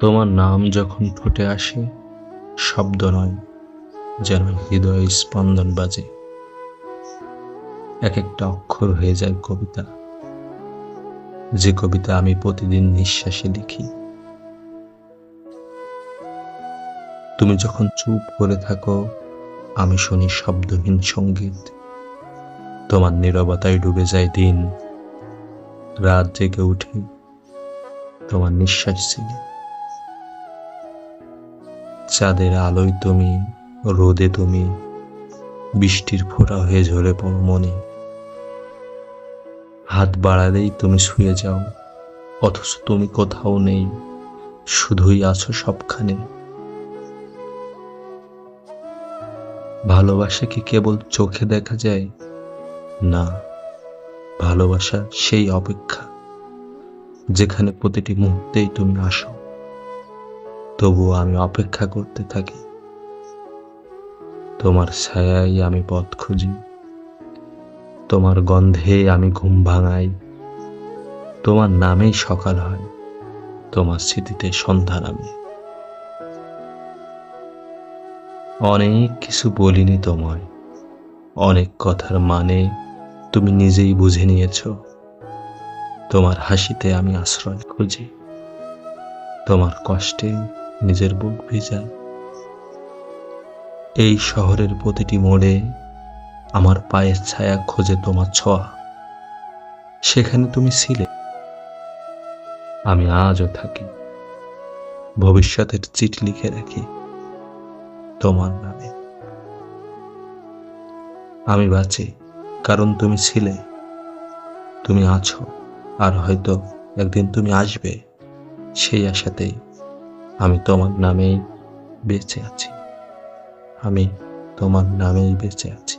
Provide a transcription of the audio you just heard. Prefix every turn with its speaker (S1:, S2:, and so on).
S1: তোমার নাম যখন ফুটে আসে, শব্দ নয়, যেন হৃদয় স্পন্দন বাজে। এক একটা অক্ষর হয়ে যায় কবিতা, যে কবিতা আমি প্রতিদিন নিঃশ্বাসে লিখি। তুমি যখন চুপ করে থাকো, আমি শুনি শব্দহীন সঙ্গীত। তোমার নীরবতায় ডুবে যায় দিন, রাত জেগে উঠি তোমার নিঃশ্বাস ছিলে। চাঁদের আলোয় তুমি, রোদে তুমি, বৃষ্টির ফোঁটা হয়ে ঝরে পড়ো মনে। হাত বাড়ালেই তুমি শুয়ে যাও, অথচ তুমি কোথাও নেই, শুধুই আছো সবখানে। ভালোবাসা কি কেবল চোখে দেখা যায়? না, ভালোবাসা সেই অপেক্ষা, যেখানে প্রতিটি মুহূর্তেই তুমি আসো, তবুও আমি অপেক্ষা করতে থাকি। তোমার ছায়ায় আমি পথ খুঁজি, তোমার গন্ধে আমি ঘুম ভাঙাই, তোমার নামেই সকাল হয়, তোমার স্মৃতিতে সন্ধ্যা নামে। অনেক কিছু বলিনি তোমায়, অনেক কথার মানে তুমি নিজেই বুঝে নিয়েছ। তোমার হাসিতে আমি আশ্রয় খুঁজি, তোমার কষ্টে নিজের বুক ভিজাই। এই শহরের প্রতিটি মোড়ে আমার পায়ের ছায়া খোঁজে তোমার ছোঁয়া। সেখানে তুমি ছিলে, আমি আজও থাকি, ভবিষ্যতের চিঠি লিখে রাখি তোমার নামে। আমি বাঁচি কারণ তুমি ছিলে, তুমি আছো, আর হয়তো একদিন তুমি আসবে। সেই আশাতেই আমি তোমার নামেই বেঁচে আছি, আমি তোমার নামেই বেঁচে আছি।